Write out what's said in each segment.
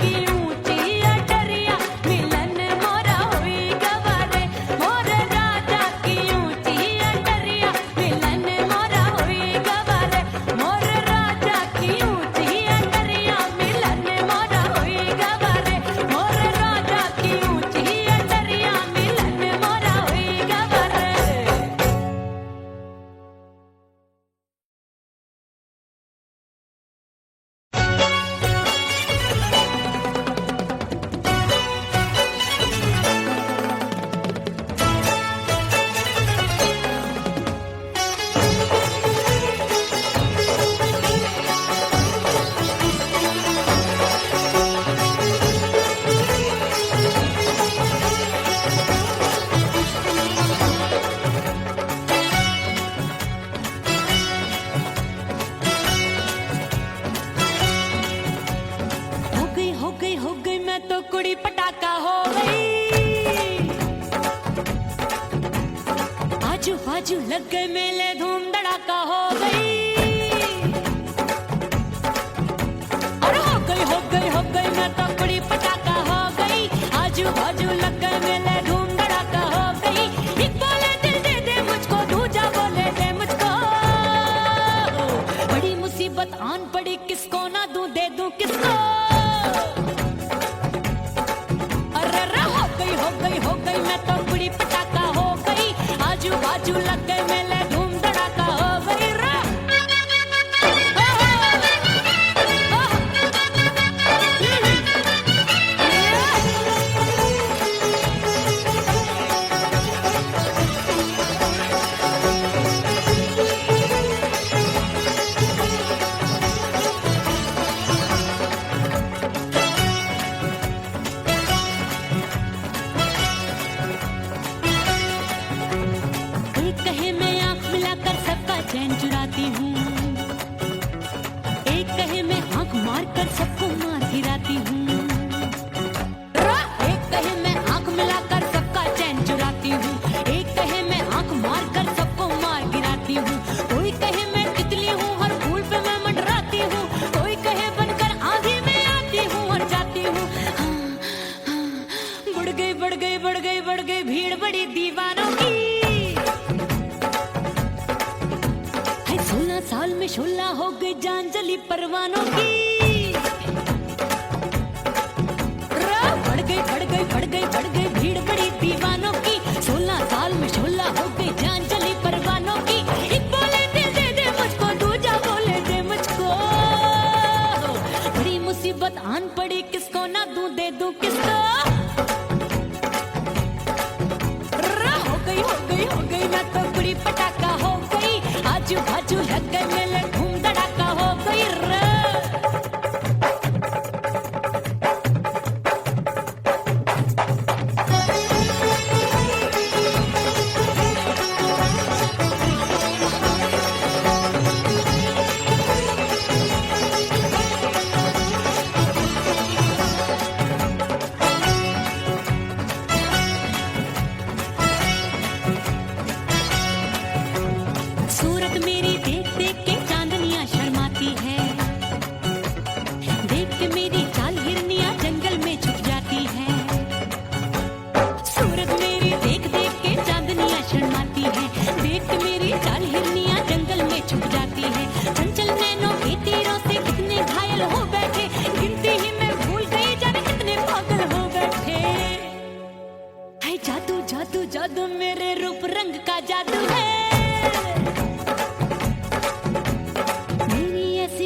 की लग गए मेले, धूम धड़ाका हो गई। अरे हो गई मैं तो बड़ी पटाखा हो गई। आजू बाजू लग गए मेले, धूम धड़ाका हो गई। एक बोले दिल दे दे मुझको, दूजा बोले दे मुझको। बड़ी मुसीबत आन पड़ी, किसको ना दूं दे दूं किसको। अरे हो गई मैं तो बड़ी पटाखा हो गई। आजू बाजू लग गए मेले, धूम धड़ाका हो गई रे। एक कहे मैं आंख मिलाकर सबका चैन चुराती हूँ, एक कहे मैं आंख मारकर सबको मार गिराती हूँ। एक कहे मैं आंख मिलाकर सबका चैन चुराती हूँ, एक कहे मैं आंख मारकर सबको मार गिराती हूँ। कोई कहे मैं तितली हूँ, हर फूल पे मैं मंडराती हूँ। कोई कहे बनकर आंधी में आती हूँ और जाती हूँ। बढ़ गई भीड़ बड़ी दीवानों की। 16 साल में शोला हो गई, जान जली परवानों की। बढ़ गई भीड़ बड़ी दीवानों की। 16 साल में शोला हो गई, जान जली परवानों की। एक बोले दिल दे दे मुझको, दूजा बोले दे मुझको। बड़ी मुसीबत आन पड़ी, किसको ना दूं दे दूं किसको। हो गई मैं तो बड़ी पटाखा हो गई। आजू बाजू लग गए मेले, धूम धड़ाका हो गई रे। सूरत मेरी देख देख के चांदनियां शर्माती है, देख के मेरी चाल हिरनियां जंगल में छुप जाती है। सूरत मेरी देख देख के चांदनियां शर्माती है, देख के मेरी चाल हिरनियां जंगल में छुप जाती है। चंचल नैनों के तीरों से कितने घायल हो बैठे, गिनती ही मैं भूल गई जाने कितने पागल हो बैठे। है जादू जादू जादू मेरे रूप रंग का जादू है।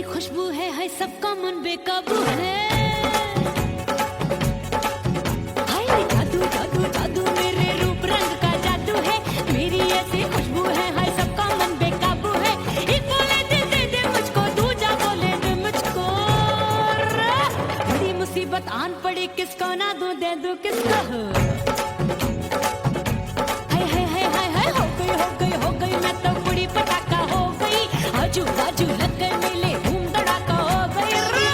खुशबू है सबका मन बेकाबू है। हाय जादू जादू जादू मेरे रूप रंग का जादू है। मेरी ऐसी खुशबू है, हाय सबका मन बेकाबू है। एक बोले दिल दे दे मुझको, दूजा बोले दे मुझको। बड़ी मुसीबत आन पड़ी, किसको ना दूं दे दूं किसको। हो गई मैं तो बड़ी पटाखा हो गई। आजू बाजू लग गए मेले, धूम धड़ाका हो गई रे।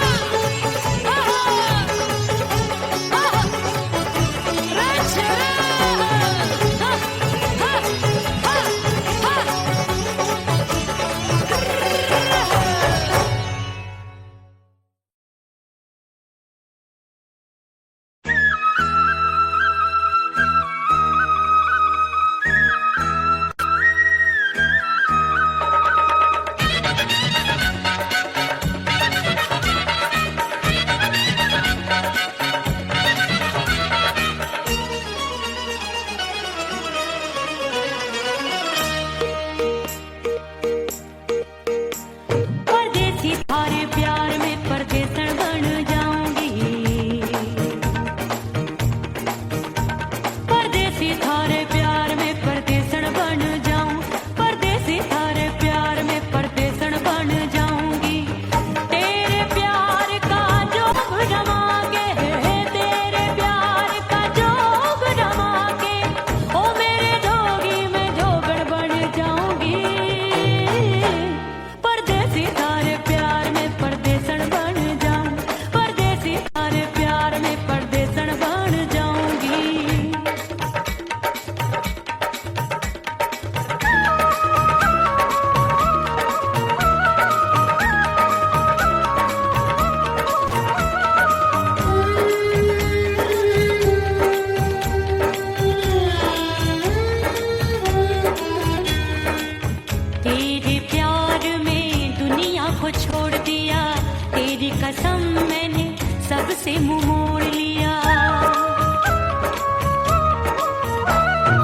से मुंह मोड़ लिया।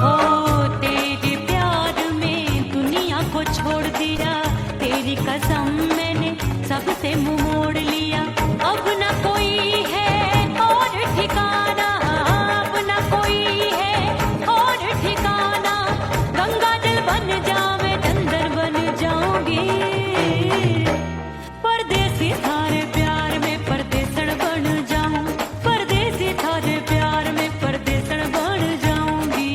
हो तेरे प्यार में दुनिया को छोड़ दिया, तेरी कसम मैंने सबसे मुंह मोड़ लिया। अब न कोई है और ठिकाना, अब न कोई है और ठिकाना। गंगा जल बन जावे चंदन बन जाऊंगी, परदेसी थारे प्यार में परदेसण बन जाऊं, परदेसी थारे प्यार में परदेसण बन जाऊंगी।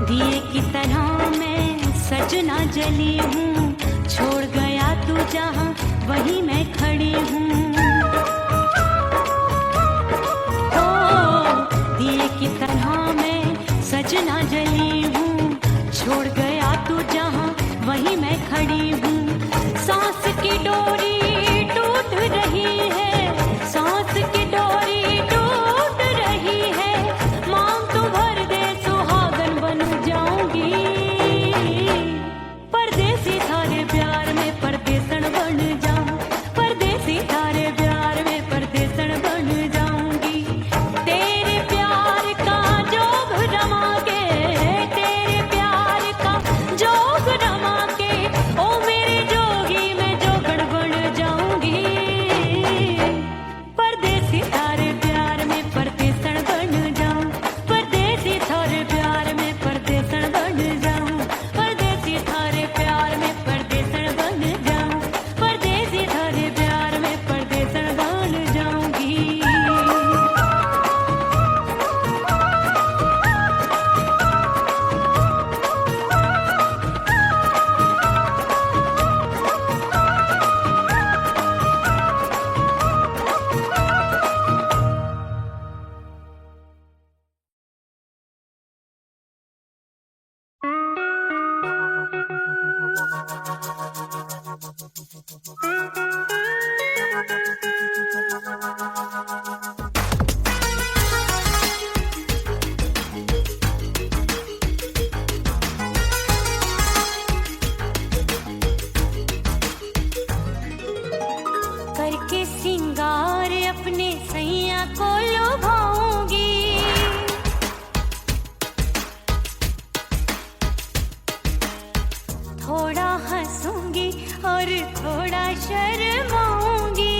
दिए की तरह मैं सजना जली हूँ, छोड़ गया तू जहाँ वहीं मैं खड़ी हूँ। ओ दिए की तरह मैं सजना जली हूँ, छोड़ गया तू जहाँ वहीं मैं खड़ी हूँ। सांस की डोरी टूट रही है, सांस की डोरी टूट रही है। मांग तू भर दे सुहागन बन जाऊंगी, परदेसी थारे प्यार में परदेसण बन जाऊं, परदेसी थारे प्यार में परदेसण बन जाऊंगी। तेरे प्यार का जोग रमा के, तेरे प्यार का जोग रमा के, ओ मेरे जोगी मैं जोगड़ बन जाऊंगी, परदेसी थारे प्यार में परदेसण बन जाऊं, परदेसी थारे प्यार में परदेसण बन जाऊं, परदेसी थारे प्यार में परदेसण बन जाऊं, परदेसी थारे प्यार में परदेसण बन जाऊंगी। करके सिंगार अपने सैया को लुभाऊंगी, थोड़ा हंसूंगी और थोड़ा शर्माऊंगी।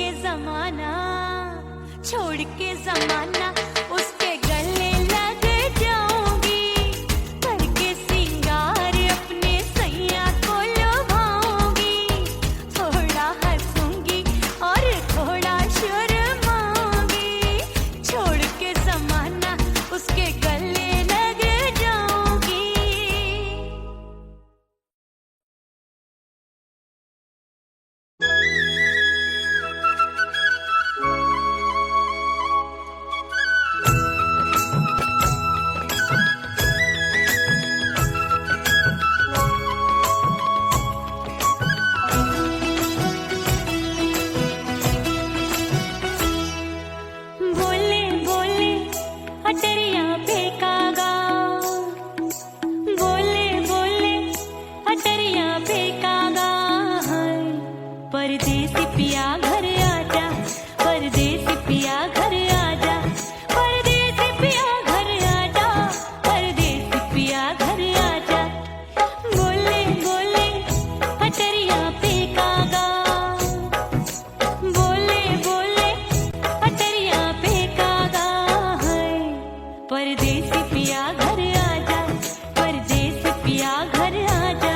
के जमाना, छोड़ के जमाना उसके गले लग जाऊंगी, करके सिंगार अपने सैया को लुभाऊंगी, थोड़ा हंसूंगी और थोड़ा शर्माऊंगी, छोड़ के जमाना उसके गले लग जाऊंगी। बोले बोले अटरिया फेंकागा, बोले बोले अटरिया फेंकागा, परदेसी पिया घर आजा, परदेसी पिया घर आजा, परदेसी पिया घर आजा, परदेसी पिया घर आजा। बोले बोले अटरिया फेंकागा, बोले बोले अटरिया फेंकागा, परदेसी पिया घर आजा, परदेसी पिया घर आजा।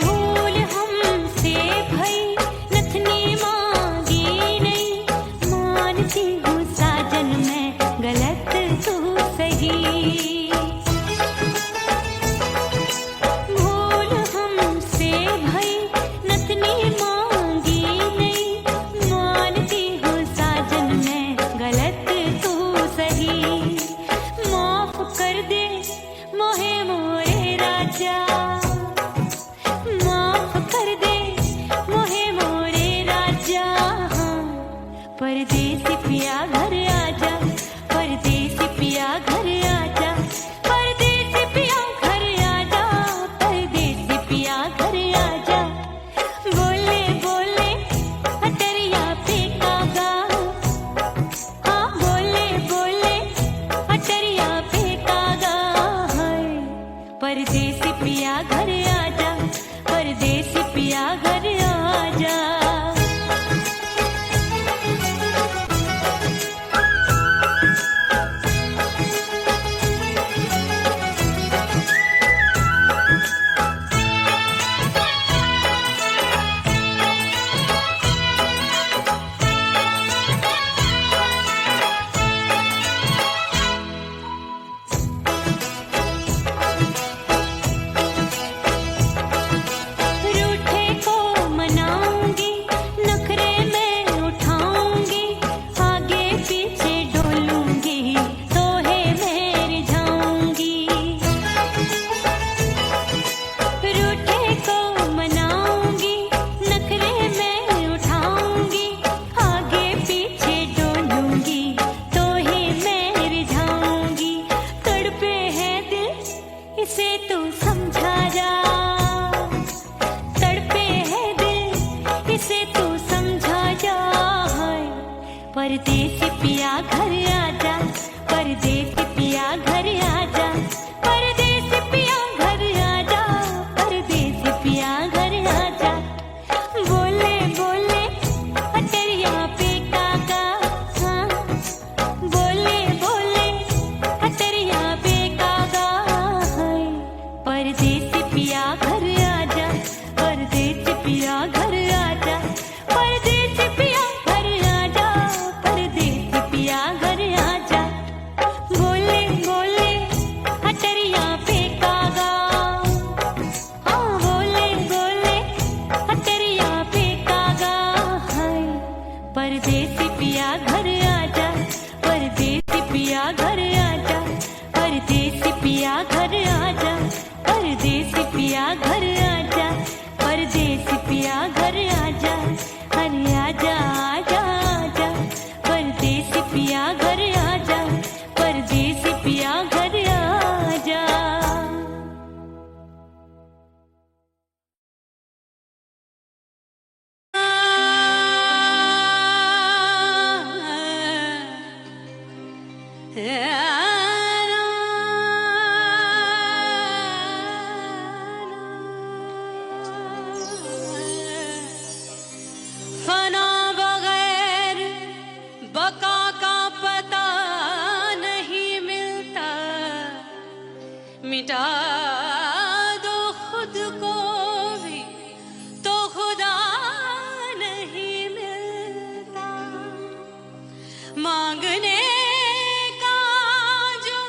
भूल हमसे भई नथनी मांगी नहीं, मानती हूँ साजन मैं गलत तू सही। भूल हमसे भई नथनी मांगी नहीं, मानती हूँ साजन मैं गलत तू सही। माफ कर दे मोहे मोरे राजा, माफ कर दे मोहे मोरे राजा, परदेसी पिया घर आजा, परदेसी पिया घर आजा, परदेसी पिया घर आजा, परदेसी पिया घर आजा। बोले बोले अटरिया फेंकागा, हाँ बोले बोले अटरिया फेंकागा, परदेसी पिया घर आजा, परदेसी पिया घर आजा। रूठे को मनाऊंगी, नखरे में उठाऊंगी, आगे पीछे डोलूंगी, तोहे में रिझाऊंगी। रूठे को मनाऊंगी, नखरे में उठाऊंगी, आगे पीछे डोलूंगी, तोहे में रिझाऊंगी। तड़पे है दिल इसे तू समझा जा, तड़पे है दिल इसे तू समझा जा, परदेसी पिया घर आजा, परदेसी पिया घर आजा, परदेसी पिया घर आजा, परदेसी पिया घर आजा। बोले बोले अटरिया फेंकागा, हाँ बोले बोले अटरिया फेंकागा, परदेसी पिया घर आजा, परदेसी पिया घर आजा, परदेसी पिया घर आजा, परदेसी पिया घर आजा। बोले फना बगैर बका का पता नहीं मिलता, मिटा दो खुद को भी तो खुदा नहीं मिलता। मांगने का जो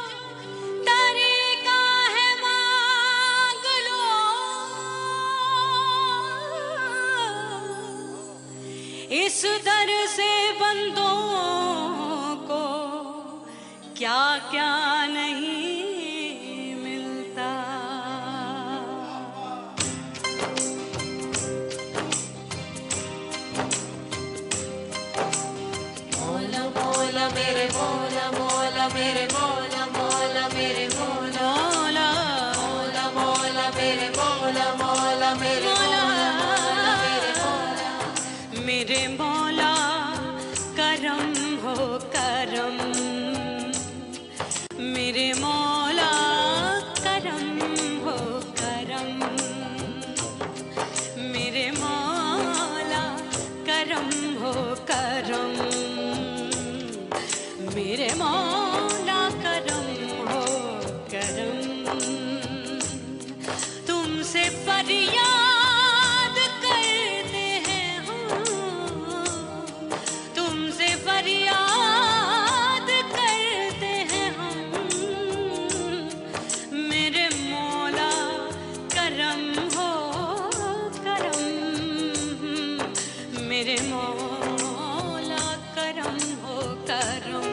तरीका है मांग लो, इस दर से बंदों को क्या क्या नहीं मिलता। मौला मौला मेरे मौला मौला मेरे मौला मौला मेरे मौला मौला मौला मेरे मौला मौला मेरे मौला मेरे मौला मेरे मौला करम हो करम, मेरे मौला करम हो करम, मेरे मौला करम हो करम, मेरे मौला करम हो करम। तुमसे फरियाद करते हैं हम, तुमसे फरियाद करते हैं हम, मेरे मौला करम हो करम, मेरे मौला करम हो करम।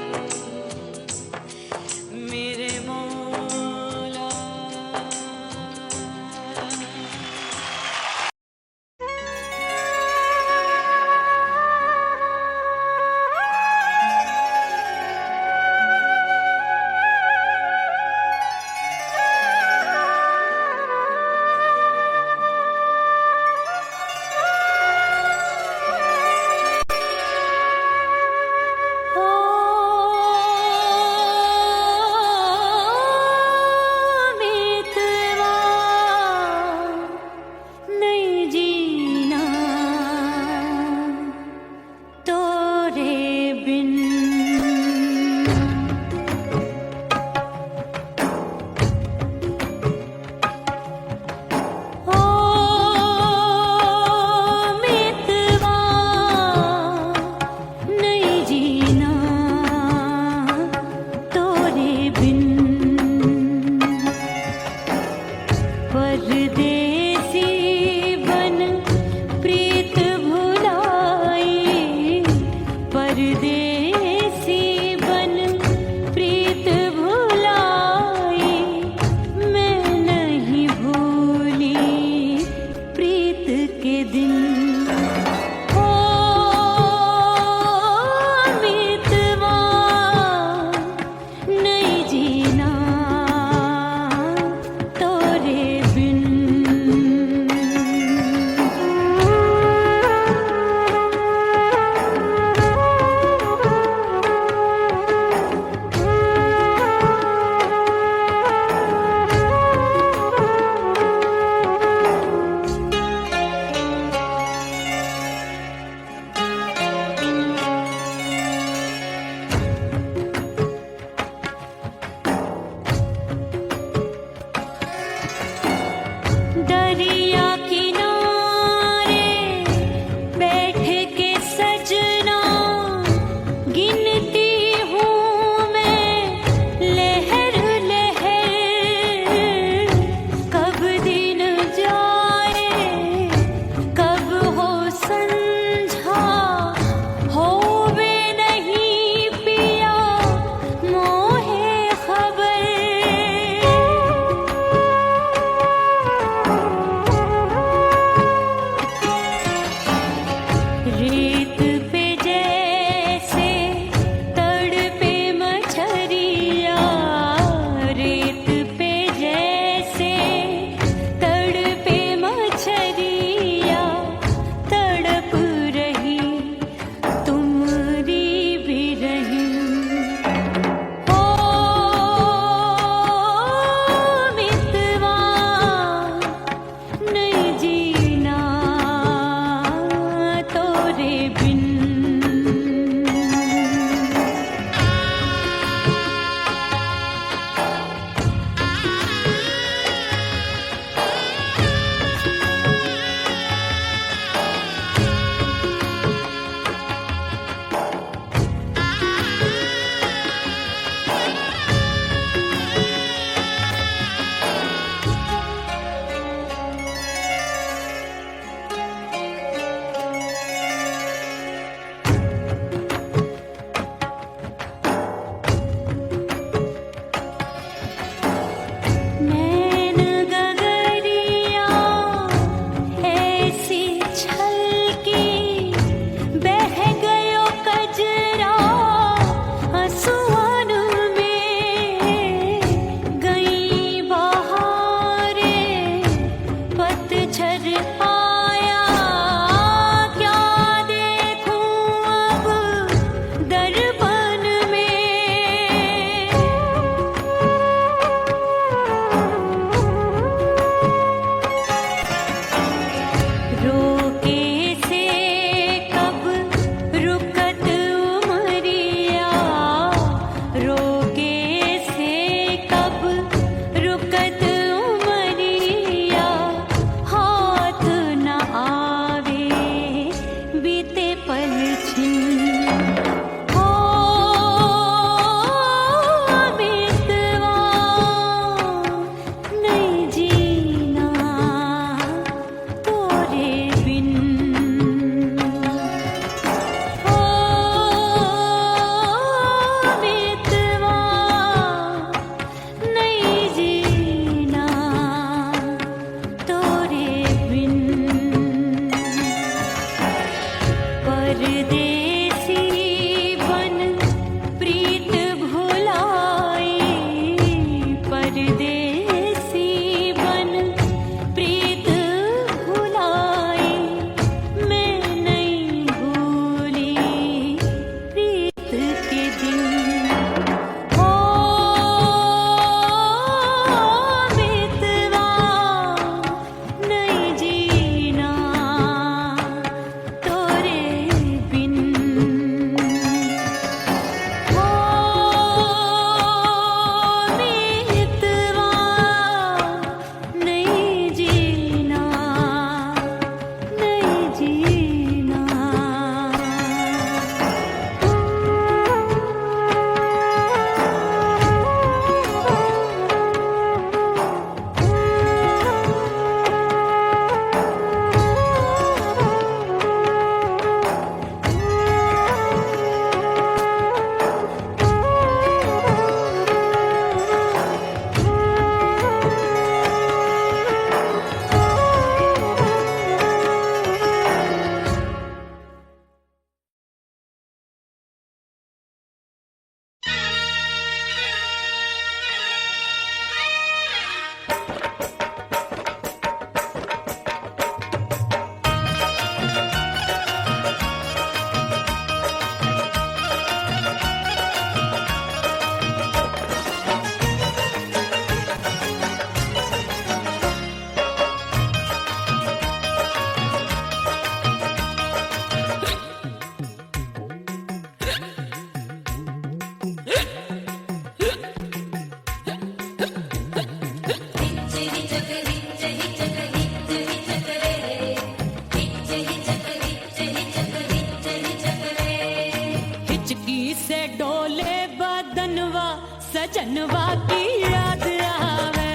बदनवा सजनवा की याद आवे।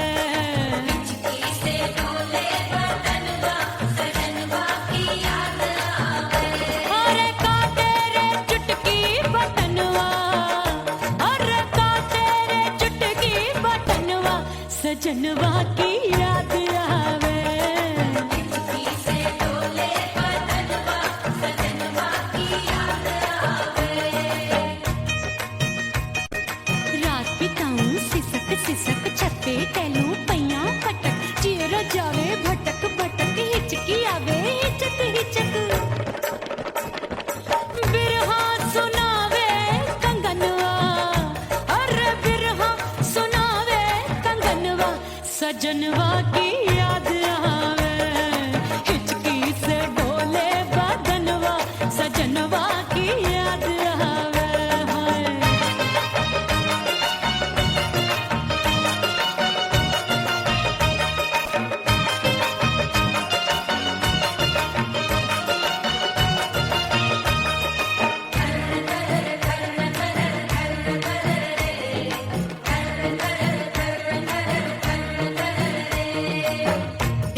हिचकी से डोले बदनवा सजनवा की याद आवे। अरे का तेरे चुटकी बटनवा, अरे का तेरे चुटकी बटनवा सजनवा की याद आवे। हिचकी से डोले बदनवा सजनवा की याद आवे। रात बिताऊं सिसक सिसक छत पे टहलूं पैयां पटक चेहरा जावे भटक भटक हिचकी आवे हिचक हिचक। बिरहा सुनावे कंगनवा, अरे बिरहा सुनावे कंगनवा सजनवा की याद आवे। हिचकी से डोले बदनवा सजनवा की याद आवे। हाय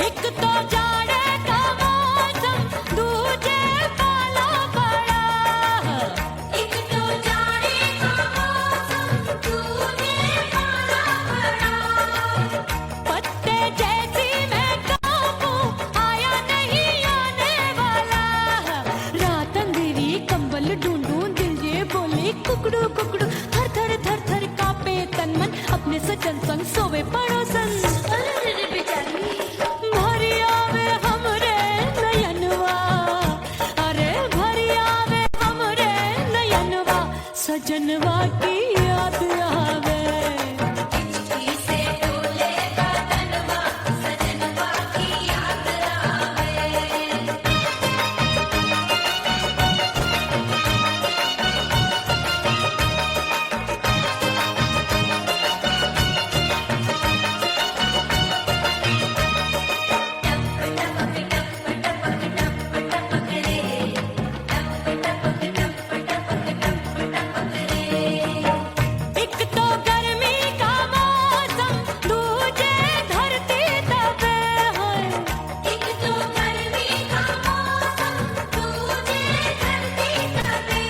एक तो जाड़े का मौसम दूजे पाला पड़ा। एक तो जाने का मौसम तूने पाला पड़ा। पत्ते जैसी मैं कांपूं आया नहीं आने वाला। रात अंधेरी कंबल ढूंढूं दिल ये बोले कुकड़ू कुकड़ू थर थर थर थर कांपे तन मन अपने सजन संग सोवे पड़ोसन। अरे रे बेचारी भरी आवे हमरे नयनवा, अरे भरी आवे हमरे नयनवा सजनवा की याद आवे। हिचकी से डोले बदनवा सजनवा की याद आवे। एक तो गर्मी का मौसम दूजे धरती तपे है। एक तो गर्मी का मौसम तूने धरती तपे।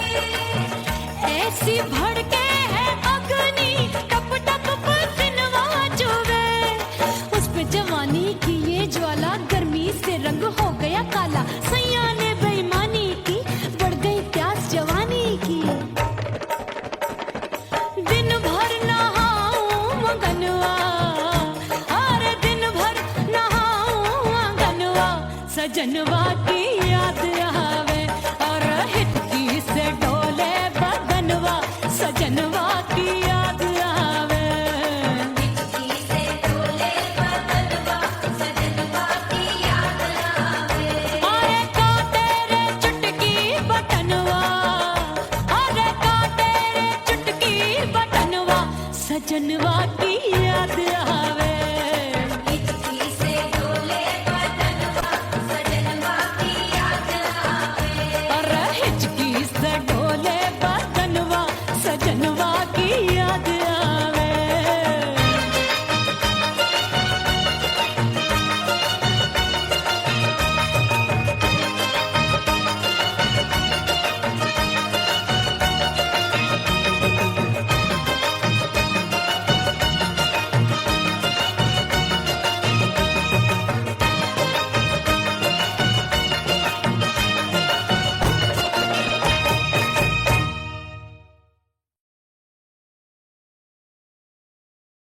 ऐसी भड़के है अग्नि टप टप पसीनवा चुभे। उस पे जवानी की ये ज्वाला गर्मी से रंग हो गया काला। सैया ने बेईमानी की बढ़ गई प्यास जवानी की। दिन भर नहाऊं आंगनवा, अरे दिन भर नहाऊं आंगनवा सजनवा की याद आवे। और हिचकी से डोले बदनवा सजनवा की याद आवे। हिचकी से डोले बदनवा सजनवा की याद आवे। अरे का तेरे चुटकी बटनवा, अरे का तेरे चुटकी बटनवा सजनवा की याद आवे। हिचकी से डोले बदनवा सजनवा की याद आवे। अरे हिचकी से डोले बदनवा सजनवा की याद आवे।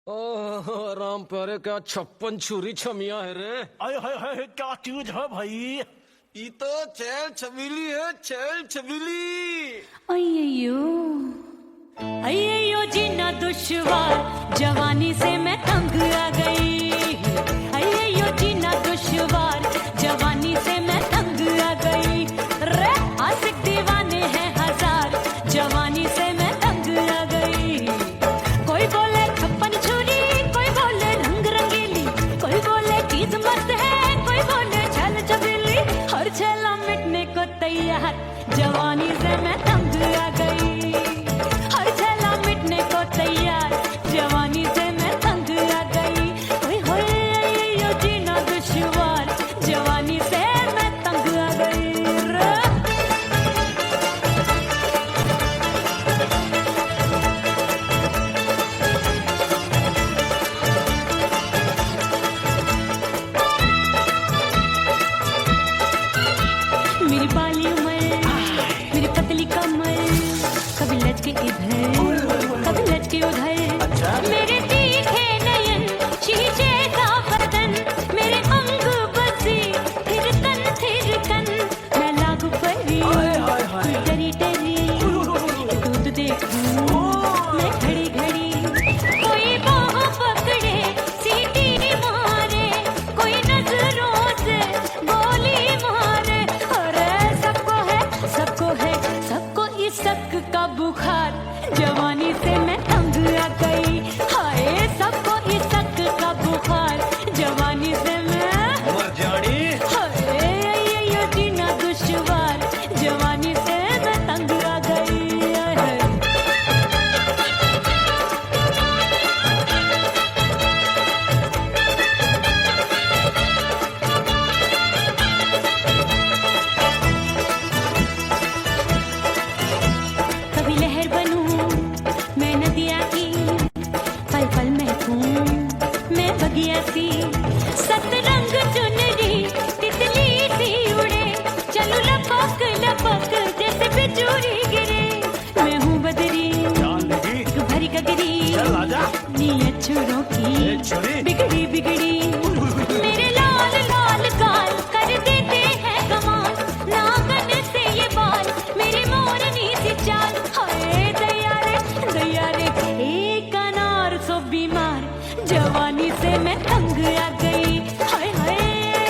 ओह राम प्यारे क्या 56 छुरी छमिया है रे। आय हाय हाय क्या चीज है भाई। ये तो चैल छबीली है, चैल छबीली। अय्यो अय्यो जीना दुश्वार जवानी से मैं तंग आ गई। अय्यो जीना दुश्वार जवानी से मैं तंग आ गई। रे आशिक दीवाने हैं हजार जवानी से मैं तंग आ गई। कोई बोले 56 छुरी, कोई बोले रंग रंगीली, कोई बोले चीज मस्त है, कोई बोले छल छबीली। हर छेला मिटने को तैयार जवानी से मैं तंग आ गई। हर छेला बगिया की, पल पल महकूं मैं बगिया सी। सतरंग चुनरी तितली सी उड़े, चलू लपक लपक जैसे बिजूरी गिरे। मैं हूँ बदरी भरी गगरी, चल आजा। नीयत छुरों ए, की छुरी। बिगड़ी बिगड़ी। मेरे लाल लाल गाल कर देते हैं कमाल, नागन से ये बाल मेरी मोरनी सी चाल। हाय दैया रे एक अनार सो बीमार, जवानी से मैं तंग आ गई। हाय हाय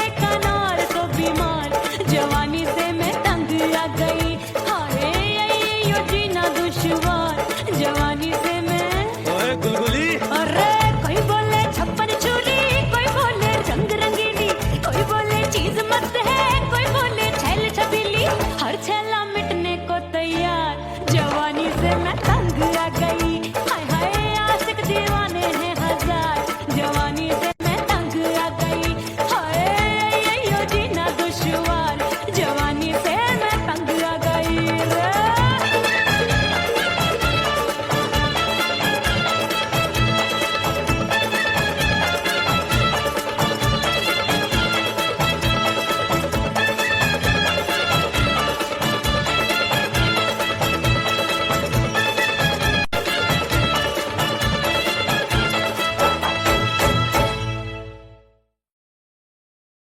एक अनार सो बीमार, जवानी से मैं तंग आ गई। हाय यो जीना दुश्वार, जवानी से मैं। ओए गुलगुली, अरे कोई बोले छप्पन छुरी, कोई बोले रंग रंगीली, कोई बोले चीज मस्त है, कोई बोले छैल छबीली। हर छैला मिटने को तैयार, जवानी से मैं तंग आ गई। हाय हाय आशिक दीवाने हैं हजार, जवानी से मैं तंग आ गई। हाय यो जीना दुश्वार, जवानी से मैं तंग आ गई रे।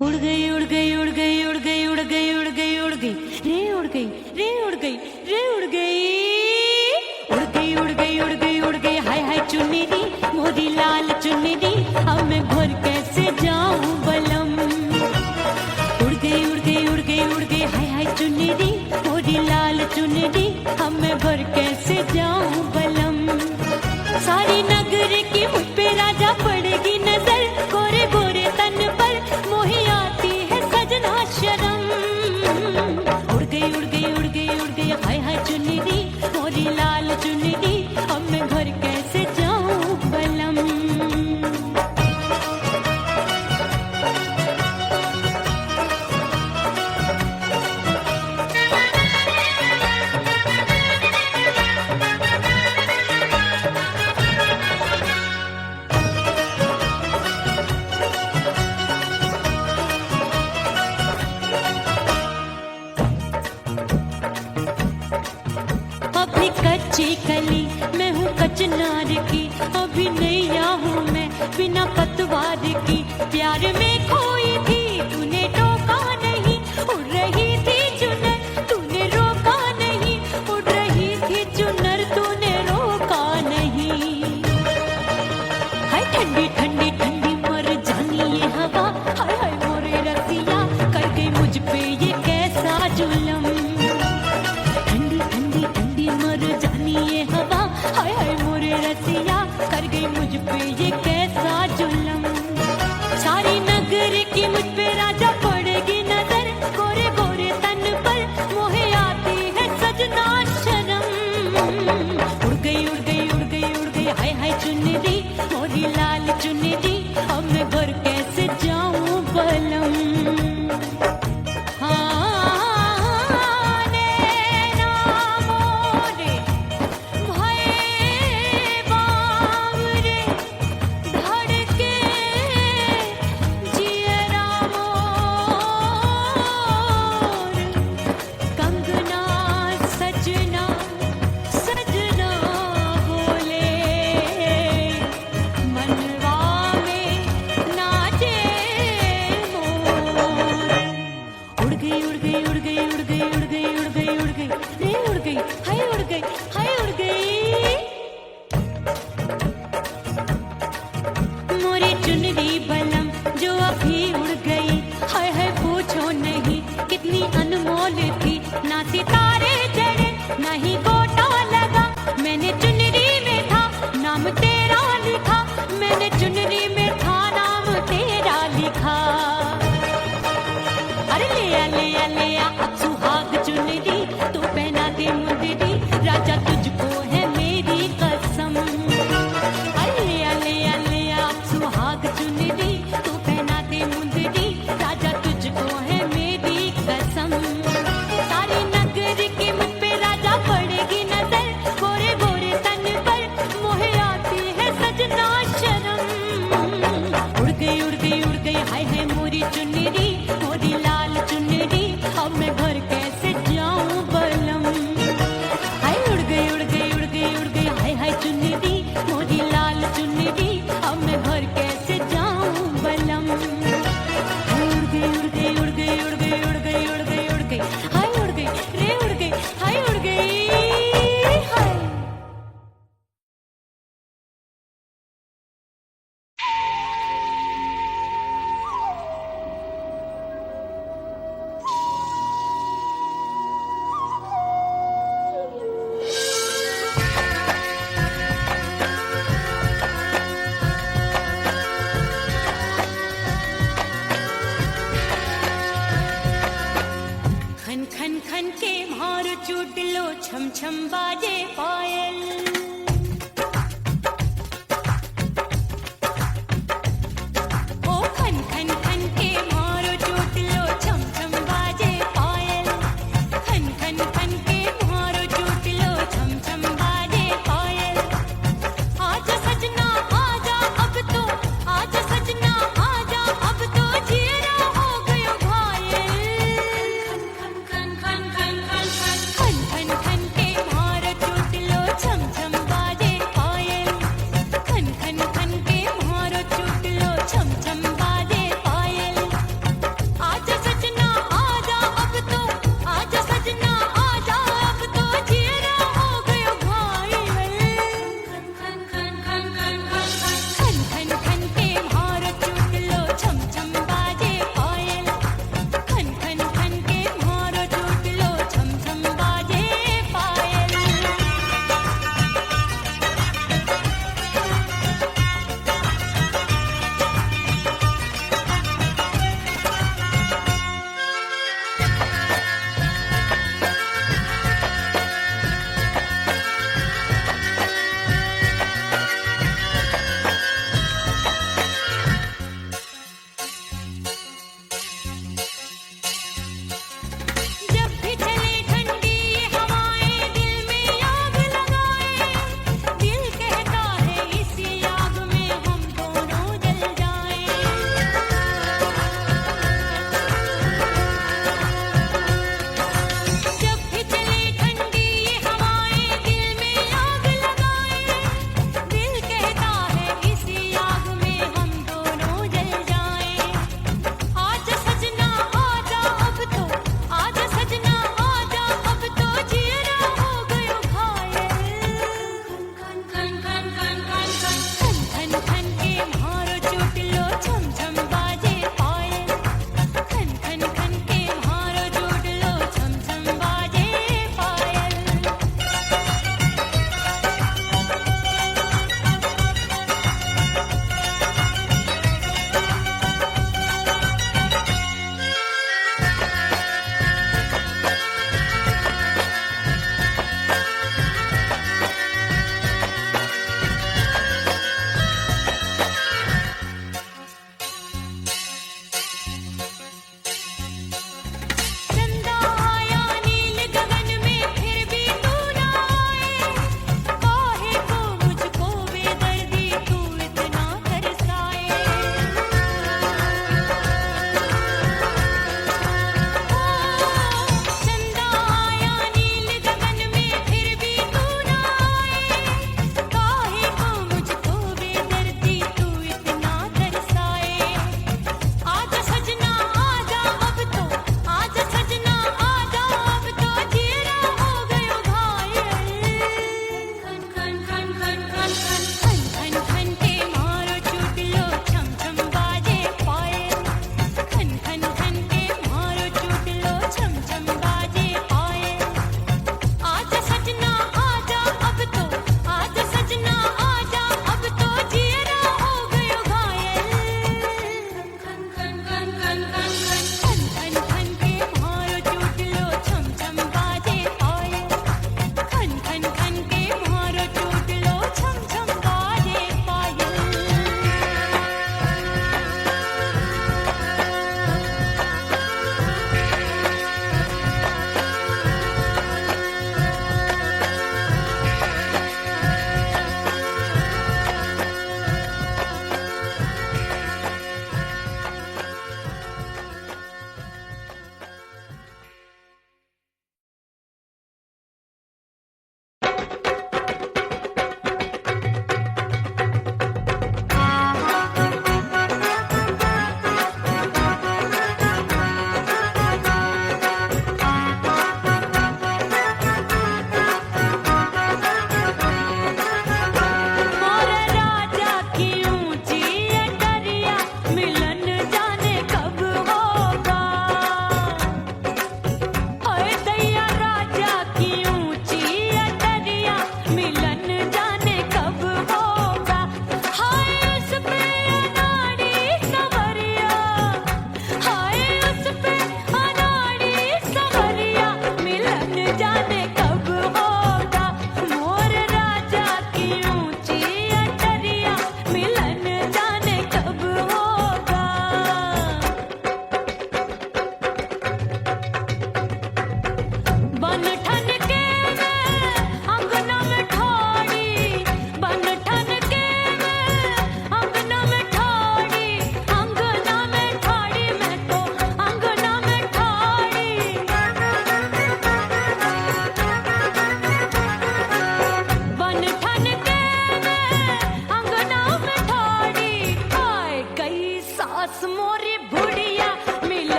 उड़ गई उड़ गई उड़ गई उड़ गई उड़ गई उड़ गई उड़ गई रे उड़ गई रे उड़ गई रे उड़ गई उड़ गई उड़ गई उड़ गई उड़ गई। हाय हाय चुन्नी मोरी लाल चुन्नी, अब मैं घर कैसे जाऊं बलम। उड़ गई उड़ गई उड़ गई उड़ गई हाय हाय चुन्नी मोरी लाल चुन्नी, अब मैं घर कैसे जाऊं बलम। सारी नगर की मुझ पे राजा पड़ेगी नजर, गोरे गोरे तन पर मोही आती है सजना शर्म। उड़ गई उड़ गई उड़ गई उड़ गई हाय हाय चुन्नी मोरी लाल चुन्नी, अब मैं घर कैसे जाऊं बलम। अभी कच्ची कली मैं हूँ कचनार की, अभी नैया हूँ मैं बिना पतवार की। प्यार में खोई थी तूने टोका नहीं, उड़ रही थी चुनर तूने रोका नहीं, उड़ रही थी चुनर तूने रोका नहीं। हाय ठंडी ठंडी ठंडी मर जानी ये हवा, हाय हाय मोरे रसिया कर गई मुझ पे ये कैसा जुल्म। ठंडी ठंडी ठंडी मर जानी ये हवा, हाय हाय मोरे रसिया कर गई मुझ पे ये कैसा जुल्म। सारी नगर की मुझ पे राजा पड़ेगी नजर, गोरे गोरे तन पर मोहे आती है सजना शर्म। उड़ गई उड़ गई उड़ गई उड़ गई हाय हाय चुन्नी मोरी लाल चुन्नी, अब मैं घर कैसे जाऊं बलम। चुनरी बलम जो अभी उड़ गई, हाय हाय पूछो नहीं कितनी अनमोल थी। ना सितारे जड़े ना ही गोटा लगा, मैंने चुनरी में था नाम तेरा लिखा, मैंने चुनरी में था नाम तेरा लिखा। अरे ले आ अब सुहाग चुनरी, तू पहना दे मुंदरी, राजा तुझको है मेरी कसम। अरे ले आ अब सुहाग चुनरी,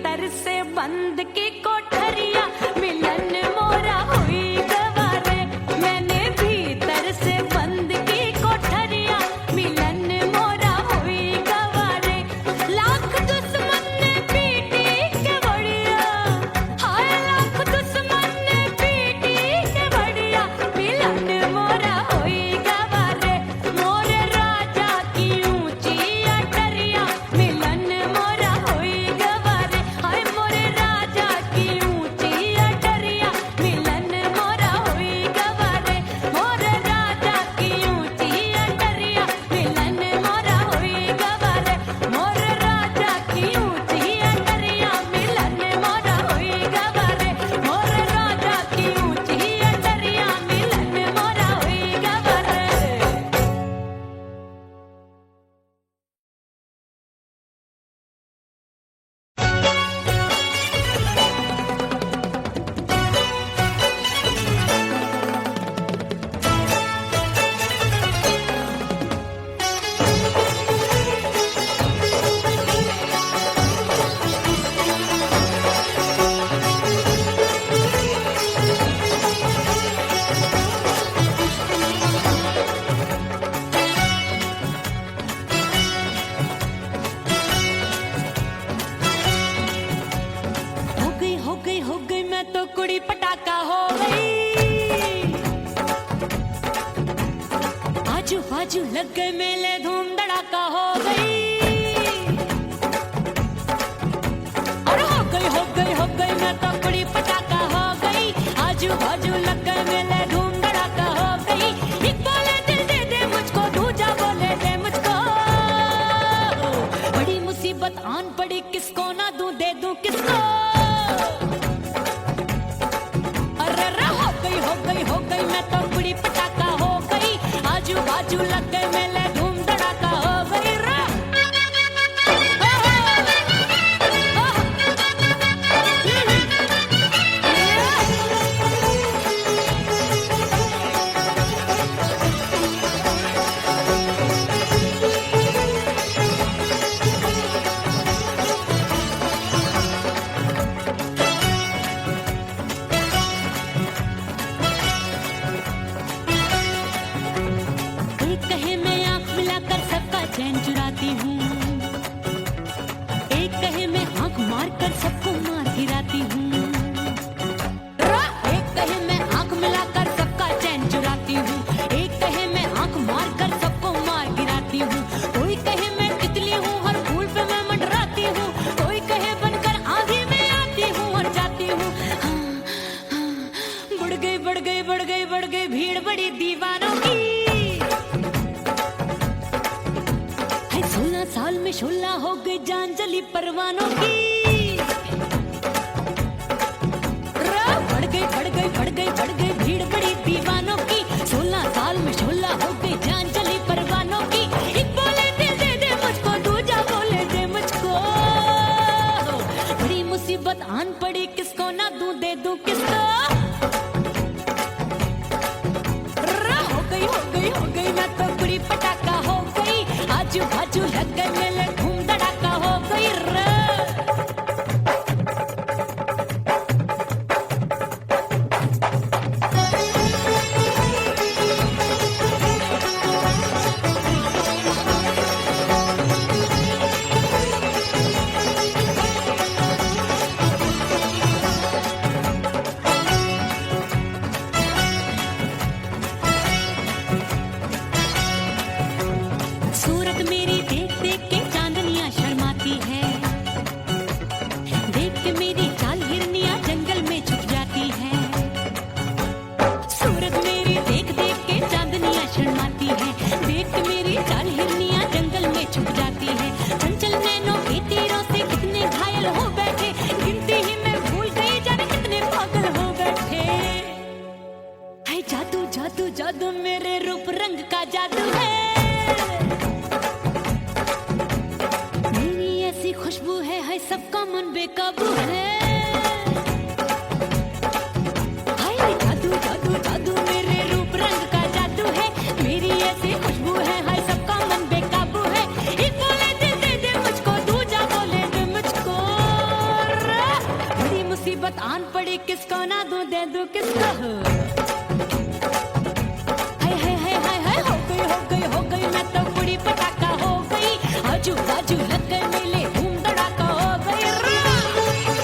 भीतर से बंद की कोठरिया मिलन मोरा हुई गवारे मैंने भीतर से बंद की कोठरिया मिलन मोरा हुई गवारे लाख दुश्मन ने पीटी के बढ़िया हाय लाख दुश्मन ने पीटी के बढ़िया मिलन मोरा हुई गवारे मोरे राजा की ऊंची अटरिया मिलन मोरा हुई गवारे हाय मोरे राजा की ऊंची अटरिया मिलन मोरा हुई गवारे मोरे राजा की ऊंची अटरिया मिलन मोरा हुई गवारे मोरे राजा की ऊंची अटरिया मिलन मोरा हुई गवारे मोरे राजा की ऊंची अटरिया मिलन मोरा हुई गवारे हो गई मैं तो कुड़ी पटाखा हो गई आजू बाजू लग गए मेले धूम धड़ाका हो गई और हो गई मैं तो कुड़ी पटाखा हो गई आजू बाजू लग गए मेले धूम धड़ाका हो गई एक बोले दिल दे दे मुझको दूजा बोले दे मुझको बड़ी मुसीबत आन पड़ी किसको ना दूं दे दूं किसको हो गई मैं तो कुड़ी पटाखा हो गई आजू बाजू लग गए मेले धूम धड़ाका हो गई रा एक कहे मैं आंख मिलाकर सबका चैन चुराती हूँ एक कहे मैं आंख मारकर सबको मार गिराती हूँ एक कहे मैं आंख मिलाकर सबका चैन चुराती हूँ एक कहे मैं आंख मारकर सबको मार गिराती हूँ कोई कहे मैं तितली हूँ हर फूल पे मैं मंडराती हूँ कोई कहे बनकर आंधी में आती हूँ और जाती हूँ बढ़ गई भीड़ बड़ी दीवानों की 16 साल में शोला हो गई जान जली परवानों की बढ़ गई भीड़ बड़ी दीवानों की 16 साल में शोला हो गई जान जली परवानों की एक बोले दिल दे दे मुझको दूजा बोले दे मुझको बड़ी मुसीबत आन पड़ी किसको ना दूं दे दूं किसको हो गई मैं तो कुड़ी पटाखा हो गई आजू बाजू लग गए मेले धूम धड़ाका हो गई रे सूरत मेरी देख देख के चांदनियां शर्माती है देख के मेरी चाल हिरनियां जंगल में छुप जाती है सूरत मेरी देख देख के चांदनियां शर्माती है देख के मेरी चाल हिरनियां जंगल में छुप जाती है चंचल नैनों के तीरों से कितने घायल हो बैठे गिनती ही मैं भूल गई जाने कितने पागल हो बैठे है जादू जादू जादू मेरे रूप रंग का जादू है खुशबू है सबका मन बेकाबू है हाय जादू जादू जादू मेरे रूप रंग का जादू है मेरी ऐसी खुशबू है हाय सबका मन बेकाबू है एक बोले दिल दे दे मुझको दूजा बोले दे मुझको आन पड़ी किसको ना दूं दे दूं किसको हाय हाय हाय हाय हाय हो गई मैं तो बड़ी पटाखा हो गई आजू बाजू लग गए मेले धूम धड़ाका हो गई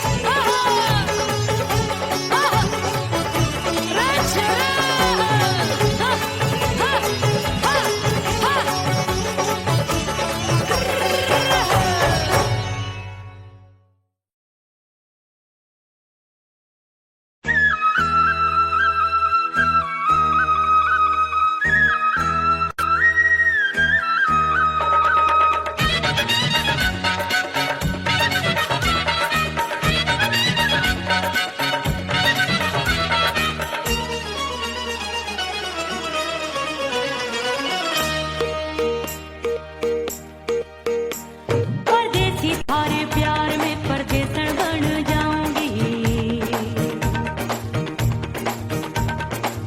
परदेसी थारे प्यार में परदेसन बन जाऊंगी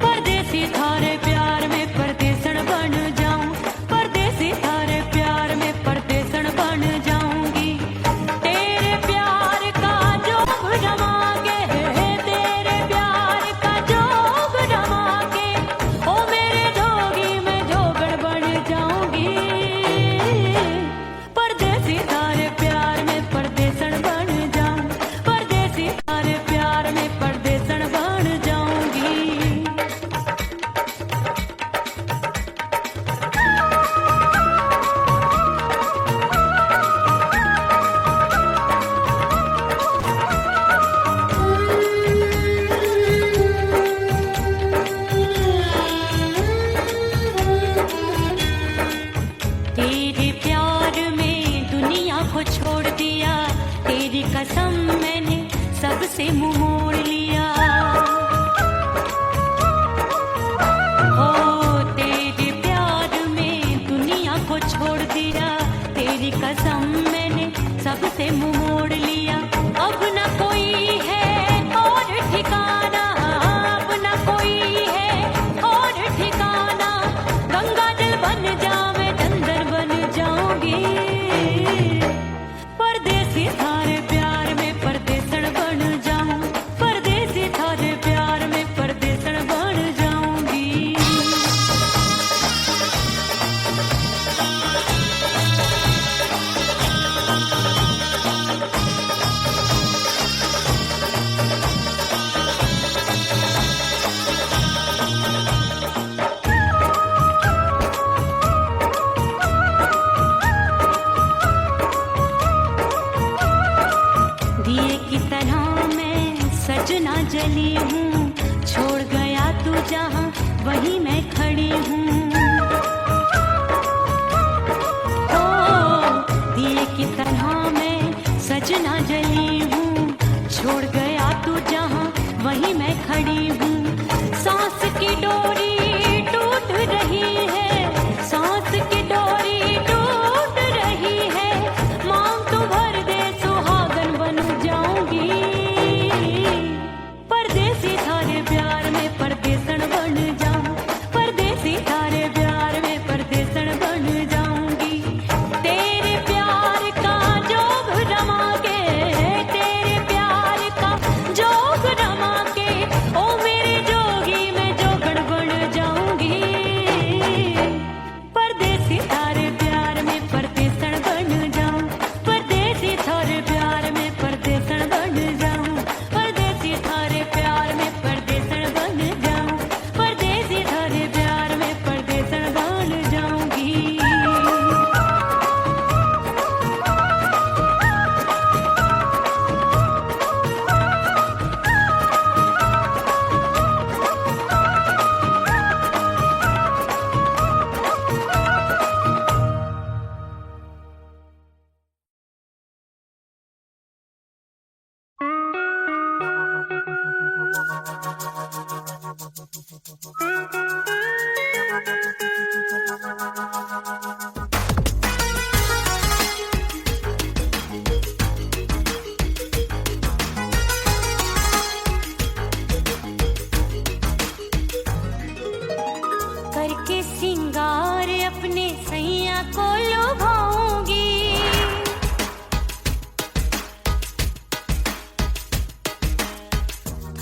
परदेसी थारे प्यार में परदेसन बन जाऊं परदेसी थारे प्यार में परदेसन बन जाऊंगी तेरे प्यार का जोग जमा के तेरे प्यार का जोग जमा के ओ मेरे जोगी मैं जोगड़ बन जाऊंगी परदेसी थारे प्यार में परदेसन बन जाऊं परदेसी थारे प्यार में परदेसन बन जाऊंगी तेरे प्यार में दुनिया को छोड़ दिया तेरी कसम मैंने सबसे मुंह मोड़ लिया हो तेरे प्यार में दुनिया को छोड़ दिया तेरी कसम मैंने सबसे मुंह मोड़ लिया अब न कोई है और ठिकाना अब न कोई है और ठिकाना गंगा जल बन जावे चंदन बन जाऊंगी परदेसी थारे प्यार में परदेसन बन जाऊं परदेसी थारे प्यार में परदेसन बन जाऊंगी दिए की तरह मैं सजना जली हूँ छोड़ गया तू जहाँ वहीं मैं खड़ी हूँ ओ दिए की तरह मैं सजना जली हूँ छोड़ गया तू जहाँ वहीं मैं खड़ी हूँ सांस की डोरी टूट रही है सांस की डोरी टूट रही है मांग तू भर दे सुहागन बन जाऊंगी परदेसी थारे प्यार में परदेसन बन जाऊं परदेसी थारे प्यार में परदेसन बन जाऊंगी तेरे प्यार का जोग जमा के तेरे प्यार का जोग जमा के ओ मेरे जोगी मैं जोगड़ बन जाऊंगी परदेसी थारे प्यार में परदेसन बन जाऊं परदेसी थारे प्यार में परदेसन बन जाऊं परदेसी थारे प्यार में परदेसन बन जाऊं परदेसी थारे प्यार में परदेसन बन जाऊंगी करके सिंगार अपने सैया को लुभाऊंगी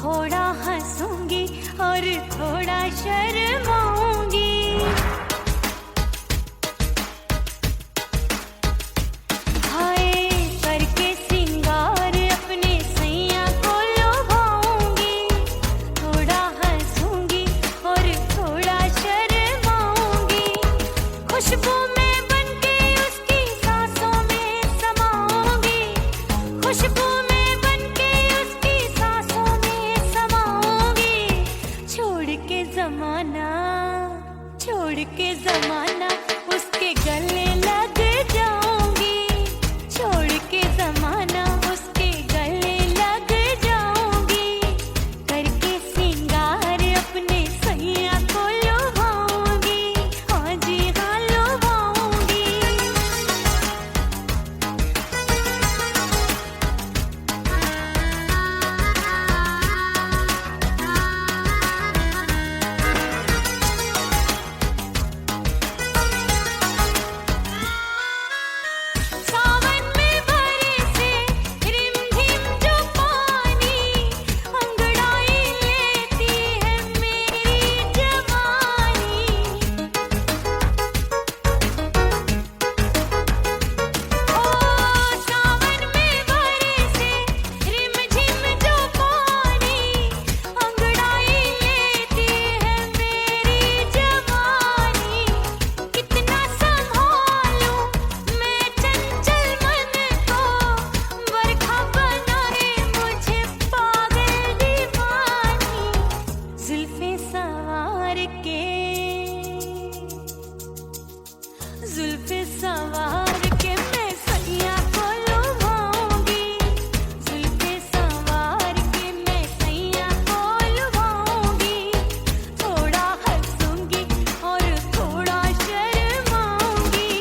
थोड़ा हंसूंगी और थोड़ा शर्माऊंगी। हाय करके सिंगार अपने सैया को लुभाऊंगी। थोड़ा हंसूंगी और थोड़ा शर्माऊंगी। खुशबू में बनके उसकी सांसों में समाऊंगी। खुशबू में बनके उसकी सांसों में समाऊंगी। छोड़ के जमाना उसके गले लग जाऊंगी। छोड़ के जमाना उसके गले लग जाऊंगी। करके सिंगार अपने सैया को लुभाऊंगी। हाँ जी हाँ लुभाऊंगी। सावन में बरसे रिमझिम जो पानी, अंगड़ाई लेती है मेरी जवानी। ओ सावन में बरसे रिमझिम जो पानी, अंगड़ाई लेती है मेरी जवानी। कितना संभालूं मैं चंचल मन को, बरखा बनाए मुझे पागल दीवानी। जुल्फे सवार के मैं सैया को लुभाऊंगी। जुल्फे सवार के मैं सैया को लुभाऊंगी। थोड़ा हंसूंगी और थोड़ा शर्माऊंगी।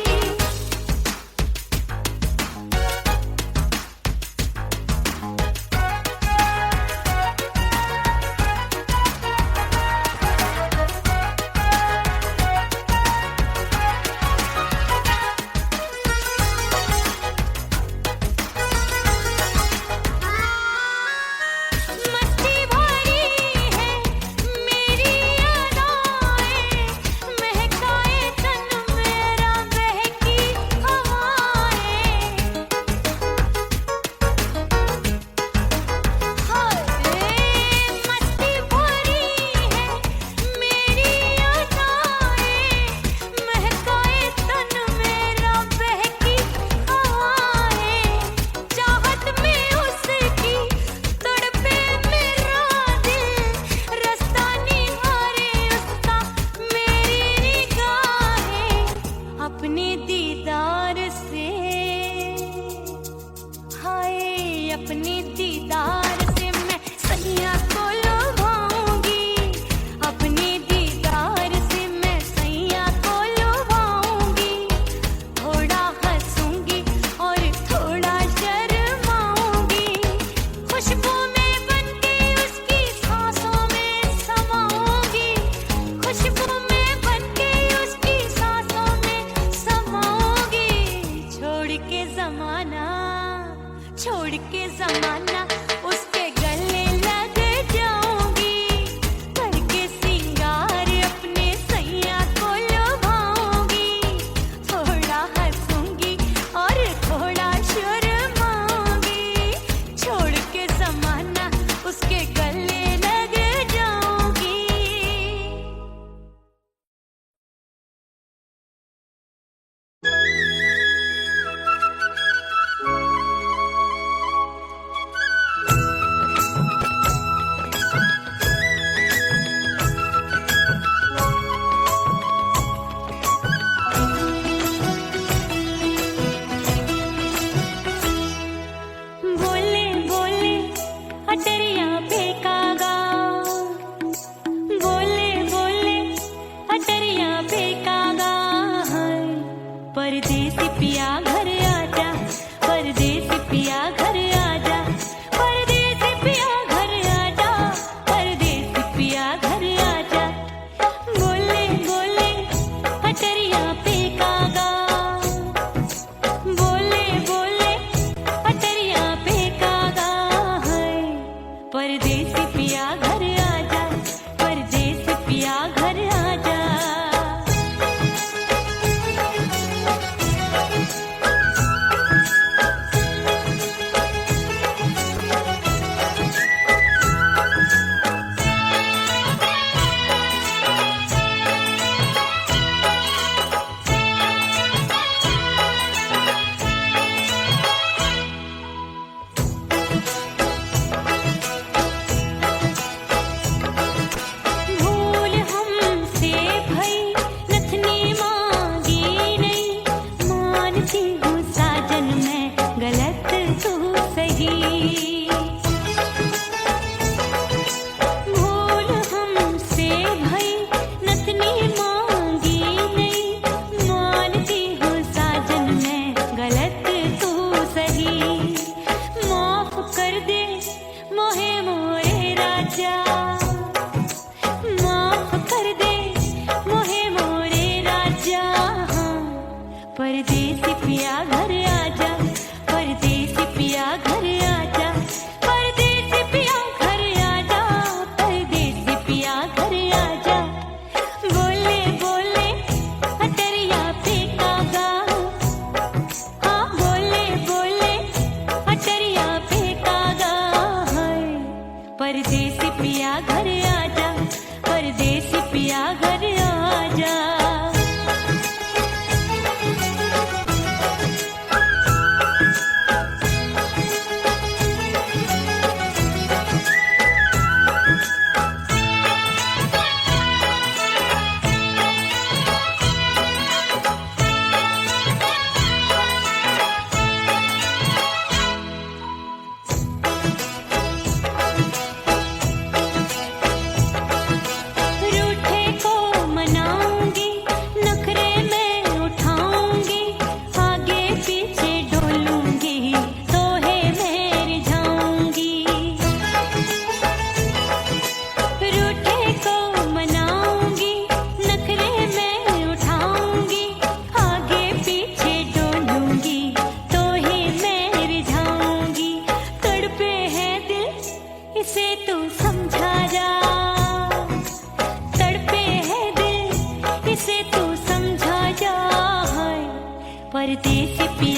मस्ती भरी है मेरी अदाएं, महकाए तन मेरा बहकी हवाएं। हाय मस्ती भरी है मेरी अदाएं, महकाए तन मेरा बहकी हवाएं। चाहत में उसकी तड़पे मेरा दिल, रास्ता निहारे उसका मेरी निगाहें। अपने दीदार से हाय अपने दीदार से मैं सैया को लुभाऊंगी। अपने दीदार से मैं सैया को लुभाऊंगी। थोड़ा हंसूंगी और थोड़ा शर्माऊंगी। खुशबू में बनके उसकी सांसों में समाऊंगी। खुशबू में बनके उसकी सांसों में समाऊंगी। छोड़ के जमाना उसके गले लग जाऊंगी। करके सिंगार अपने सैया को लुभाऊंगी। थोड़ा हंसूंगी और थोड़ा शर्माऊंगी। छोड़ के जमाना उसके गले लग जाऊंगी। बोले बोले अटरिया पे राजा माफ कर दे मोहे मोरे राजा हाँ परदेसी पिया घर आजा परदेसी पिया घर आजा परदेसी पिया घर आजा परदेसी पिया घर आजा बोले बोले अटरिया पे कागा हाँ बोले बोले अटरिया पे कागा है परदेसी पिया घर आजा परदेसी पिया घर आजा रूठे को मनाऊंगी नखरे में उठाऊंगी आगे पीछे डोलूंगी तो है मैं जाऊंगी रूठे को मनाऊंगी नखरे में उठाऊंगी आगे पीछे डोलूंगी तो है मैं जाऊंगी तड़पे है दिल इसे तू समझा जा तड़पे है दिल इसे तू समझा जा है परदेसी पिया